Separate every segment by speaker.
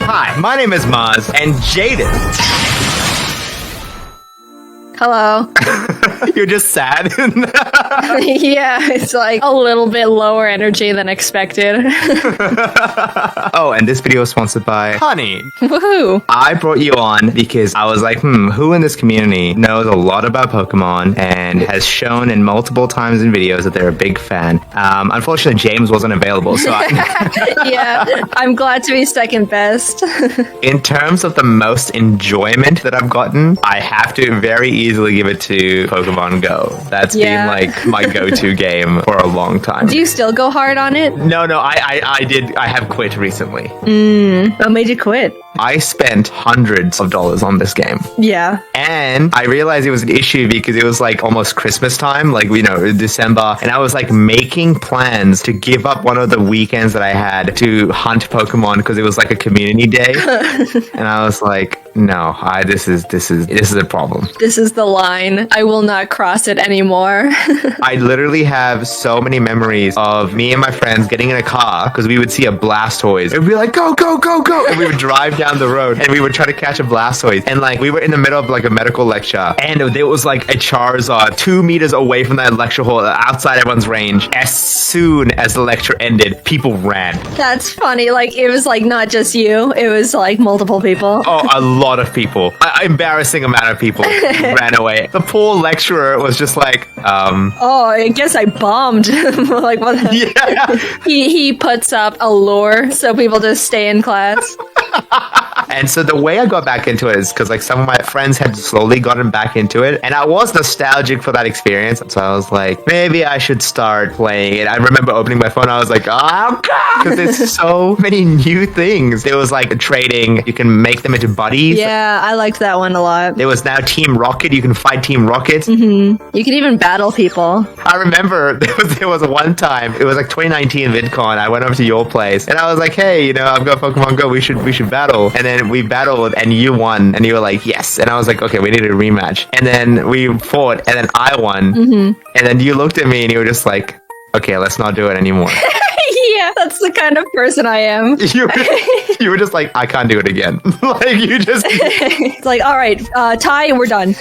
Speaker 1: Hi, my name is Maz, and Jaden.
Speaker 2: Hello.
Speaker 1: You're just sad.
Speaker 2: Yeah, it's like a little bit lower energy than expected.
Speaker 1: Oh, and this video is sponsored by Honey.
Speaker 2: Woohoo!
Speaker 1: I brought you on because I was like, who in this community knows a lot about Pokemon and has shown in multiple times in videos that they're a big fan. Unfortunately, James wasn't available, so
Speaker 2: Yeah, I'm glad to be second best.
Speaker 1: in terms of the most enjoyment that I've gotten, I have to very easily give it to Pokemon Go. That's been like my go-to game for a long time.
Speaker 2: Do you still go hard on it?
Speaker 1: No, I have quit recently.
Speaker 2: What made you quit?
Speaker 1: I spent hundreds of dollars on this game.
Speaker 2: Yeah.
Speaker 1: And I realized it was an issue because it was like almost Christmas time, like, December. And I was like making plans to give up one of the weekends that I had to hunt Pokemon because it was like a community day. And I was like, no, this is a problem.
Speaker 2: This is the line. I will not cross it anymore.
Speaker 1: I literally have so many memories of me and my friends getting in a car because we would see a Blastoise. And we'd be like, go, go, go, go. And we would drive down the road and we would try to catch a Blastoise. And like we were in the middle of like a medical lecture and there was like a Charizard 2 meters away from that lecture hall outside everyone's range. As soon as the lecture ended, people ran.
Speaker 2: That's funny. Like, it was like not just you. It was like multiple people.
Speaker 1: Oh, a lot of people. Embarrassing amount of people ran away. The poor lecturer was just like,
Speaker 2: Oh, I guess I bombed. Like, what the
Speaker 1: yeah.
Speaker 2: He puts up a lure so people just stay in class.
Speaker 1: And so the way I got back into it is because like some of my friends had slowly gotten back into it, and I was nostalgic for that experience. So I was like, maybe I should start playing it. I remember opening my phone. I was like, oh god, because there's so many new things. There was like trading. You can make them into buddies.
Speaker 2: Yeah, I liked that one a lot.
Speaker 1: There was now Team Rocket. You can fight Team Rocket.
Speaker 2: You can even battle people.
Speaker 1: I remember there was one time. It was like 2019 VidCon. I went over to your place, and I was like, hey, I've got Pokemon Go. We should battle. And then we battled, and you won, and you were like, yes. And I was like, okay, we need a rematch. And then we fought, and then I won. And then you looked at me, and you were just like, okay, let's not do it anymore.
Speaker 2: Yeah, that's the kind of person I am.
Speaker 1: You were just like, I can't do it again. Like, you just...
Speaker 2: It's like, all right, tie, and we're done.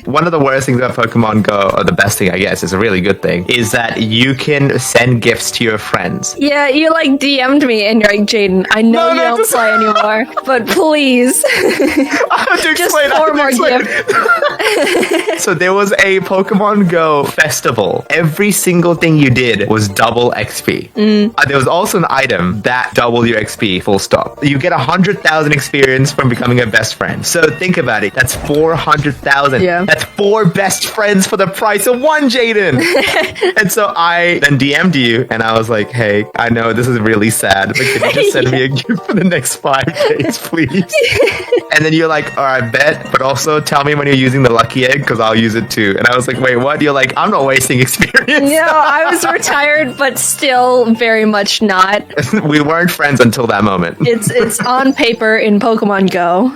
Speaker 1: One of the worst things about Pokemon Go, or the best thing, I guess, is a really good thing, is that you can send gifts to your friends.
Speaker 2: Yeah, you like DM'd me, and you're like, Jaden, I know you don't play anymore, but please, just 4 more gifts.
Speaker 1: So there was a Pokemon Go festival. Every single thing you did was double XP. There was also an item that doubled your XP, full stop. You get 100,000 experience from becoming a best friend. So think about it. That's 400,000.
Speaker 2: Yeah.
Speaker 1: That's 4 best friends for the price of 1, Jaden. And so I then DM'd you, and I was like, hey, I know this is really sad, but can you just send me a gift for the next 5 days, please? And then you're like, all right, bet, but also tell me when you're using the lucky egg, because I'll use it too. And I was like, wait, what? You're like, I'm not wasting experience.
Speaker 2: No, I was retired, but still very much not.
Speaker 1: We weren't friends until that moment.
Speaker 2: It's on paper in Pokemon Go.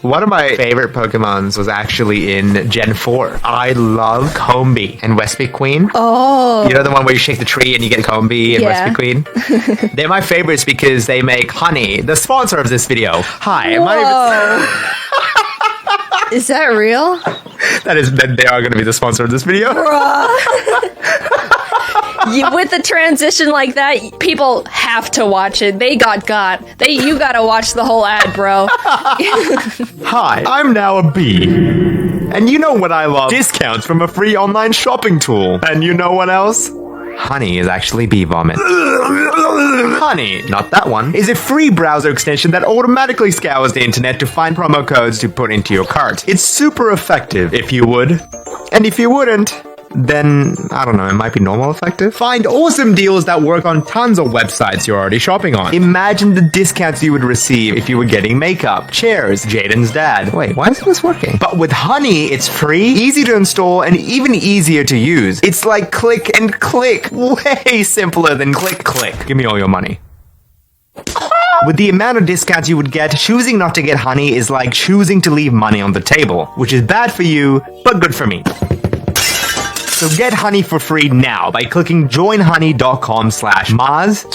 Speaker 1: One of my favorite Pokemons was actually in Gen 4. I love Combee and Wespy Queen.
Speaker 2: Oh.
Speaker 1: You know the one where you shake the tree and you get Combee and Wespy Queen? They're my favorites because they make Honey, the sponsor of this video. Hi, my name
Speaker 2: is... Is that real?
Speaker 1: They are going to be the sponsor of this video.
Speaker 2: With the transition like that, people have to watch it. You gotta watch the whole ad, bro.
Speaker 1: Hi, I'm now a bee. And you know what I love? Discounts from a free online shopping tool. And you know what else? Honey is actually bee vomit. Honey, not that one, is a free browser extension that automatically scours the internet to find promo codes to put into your cart. It's super effective, if you would. And if you wouldn't, then, I don't know, it might be normal effective. Find awesome deals that work on tons of websites you're already shopping on. Imagine the discounts you would receive if you were getting makeup, chairs, Jaden's dad. Wait, why isn't this working? But with Honey, it's free, easy to install, and even easier to use. It's like click and click. Way simpler than click, click. Give me all your money. With the amount of discounts you would get, choosing not to get Honey is like choosing to leave money on the table, which is bad for you, but good for me. So get Honey for free now by clicking joinhoney.com/Maz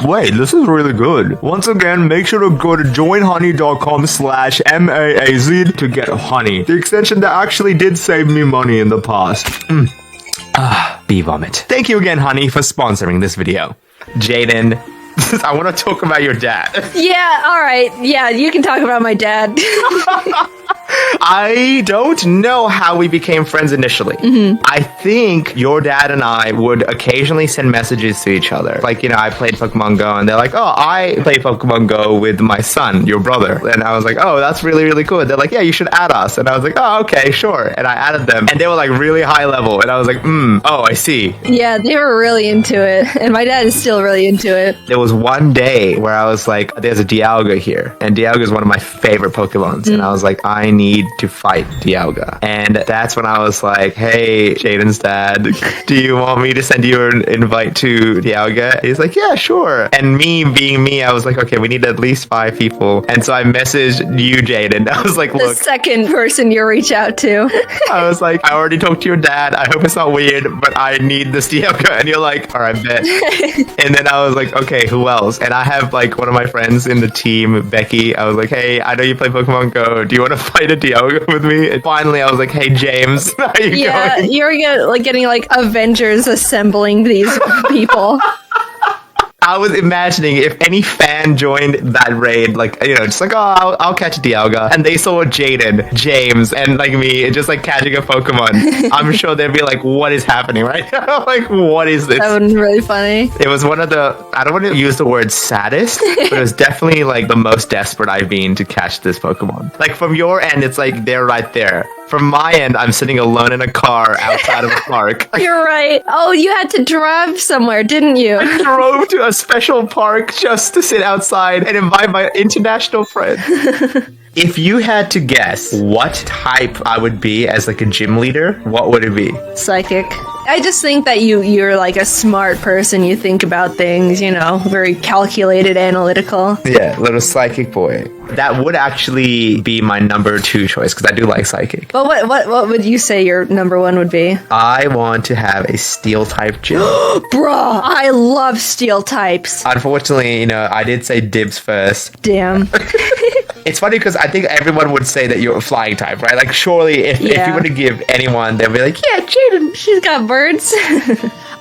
Speaker 1: Wait, this is really good. Once again, make sure to go to joinhoney.com/MAAZ to get honey. The extension that actually did save me money in the past. Bee vomit. Thank you again, honey, for sponsoring this video. Jaden, I want to talk about your dad.
Speaker 2: Yeah, alright. Yeah, you can talk about my dad.
Speaker 1: I don't know how we became friends initially. I think your dad and I would occasionally send messages to each other. Like, you know, I played Pokemon Go and they're like, oh, I play Pokemon Go with my son, your brother. And I was like, oh, that's really, really cool. They're like, yeah, you should add us. And I was like, oh, okay, sure. And I added them and they were like really high level. And I was like, oh, I see.
Speaker 2: Yeah, they were really into it. And my dad is still really into it.
Speaker 1: There was one day where I was like, there's a Dialga here. And Dialga is one of my favorite Pokemons. And I was like, I need to fight Dialga. And that's when I was like, hey, Jaden's dad, do you want me to send you an invite to Dialga? He's like, yeah, sure. And me being me, I was like, okay, we need at least 5 people. And so I messaged you, Jaden. I was like, look.
Speaker 2: The second person you reach out to.
Speaker 1: I was like, I already talked to your dad. I hope it's not weird, but I need this Dialga. And you're like, all right, bet. And then I was like, okay, who else? And I have like one of my friends in the team, Becky. I was like, hey, I know you play Pokemon Go. Do you want to fight a Dialga with me? And finally, I was like, hey, James, how are you going?
Speaker 2: You're getting like Avengers assembling these people.
Speaker 1: I was imagining if any fan joined that raid, like, you know, just like, oh, I'll catch a Dialga, and they saw Jaden, James, and like me, just like catching a Pokemon, I'm sure they'd be like, what is happening right now? Like, what is this?
Speaker 2: That would be really funny.
Speaker 1: It was one of the, I don't want to use the word saddest, but it was definitely like the most desperate I've been to catch this Pokemon. Like, from your end, it's like, they're right there. From my end, I'm sitting alone in a car outside of a park.
Speaker 2: You're right. Oh, you had to drive somewhere, didn't you?
Speaker 1: I drove to a special park just to sit outside and invite my international friend. If you had to guess what type I would be as like a gym leader, what would it be?
Speaker 2: Psychic. I just think that you're like a smart person. You think about things, you know, very calculated, analytical.
Speaker 1: Yeah, little psychic boy. That would actually be my number 2 choice because I do like psychic.
Speaker 2: But what would you say your number 1 would be?
Speaker 1: I want to have a steel type gym.
Speaker 2: Bruh, I love steel types.
Speaker 1: Unfortunately, you know, I did say dibs first.
Speaker 2: Damn.
Speaker 1: It's funny because I think everyone would say that you're a flying type, right? Like, surely if you were to give anyone, they'd be like, yeah, Jaden,
Speaker 2: she's got birds.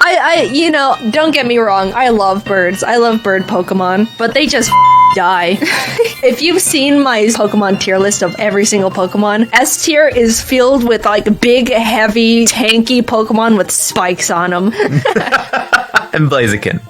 Speaker 2: I you know, don't get me wrong, I love birds. I love bird Pokemon, but they just die. If you've seen my Pokemon tier list of every single Pokemon, S tier is filled with like big, heavy, tanky Pokemon with spikes on them.
Speaker 1: And Blaziken.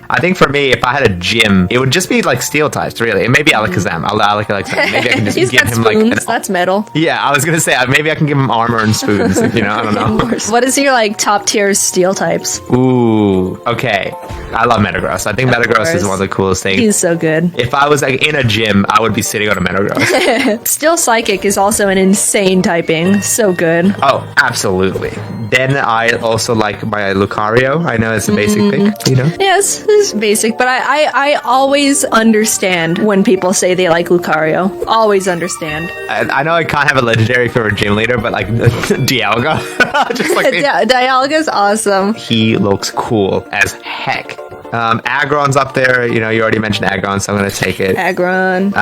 Speaker 2: I
Speaker 1: think for me, if I had a gym, it would just be like steel types, really. And maybe Alakazam. I like Alakazam. Maybe I can just give him
Speaker 2: spoons.
Speaker 1: like...
Speaker 2: That's metal.
Speaker 1: Yeah, I was going to say, maybe I can give him armor and spoons. You know, I don't know.
Speaker 2: What is your like top tier steel types?
Speaker 1: Ooh, okay. I love Metagross. I think Metagross is one of the coolest things.
Speaker 2: He's so good.
Speaker 1: If I was like in a gym, I would be sitting on a Metagross.
Speaker 2: Steel Psychic is also an insane typing. So good.
Speaker 1: Oh, absolutely. Then I also like my Lucario. I know it's a basic pick, you know?
Speaker 2: Yes, it's basic, but I always understand when people say they like Lucario. Always understand.
Speaker 1: I know I can't have a legendary for a gym leader, but like Dialga. Just like
Speaker 2: Dialga's awesome.
Speaker 1: He looks cool as heck. Aggron's up there. You know, you already mentioned Aggron, so I'm going to take it.
Speaker 2: Aggron.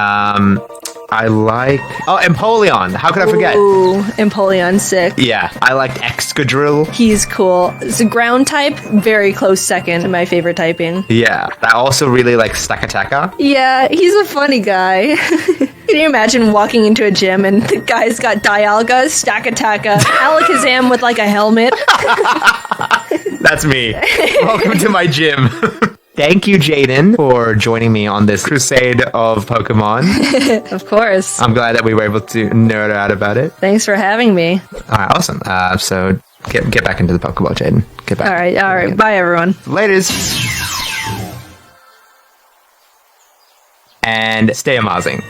Speaker 1: I like... Oh, Empoleon. How could I forget?
Speaker 2: Ooh, Empoleon's sick.
Speaker 1: Yeah, I liked Excadrill.
Speaker 2: He's cool. It's a ground type, very close second to my favorite typing.
Speaker 1: Yeah, I also really like Stakataka.
Speaker 2: Yeah, he's a funny guy. Can you imagine walking into a gym and the guy's got Dialga, Stakataka, Alakazam with like a helmet?
Speaker 1: That's me. Welcome to my gym. Thank you, Jaden, for joining me on this crusade of Pokemon.
Speaker 2: Of course.
Speaker 1: I'm glad that we were able to nerd out about it.
Speaker 2: Thanks for having me.
Speaker 1: All right, awesome. So get back into the Pokeball, Jaden. Get back.
Speaker 2: All right. Bye, everyone.
Speaker 1: Laters. And stay amazing.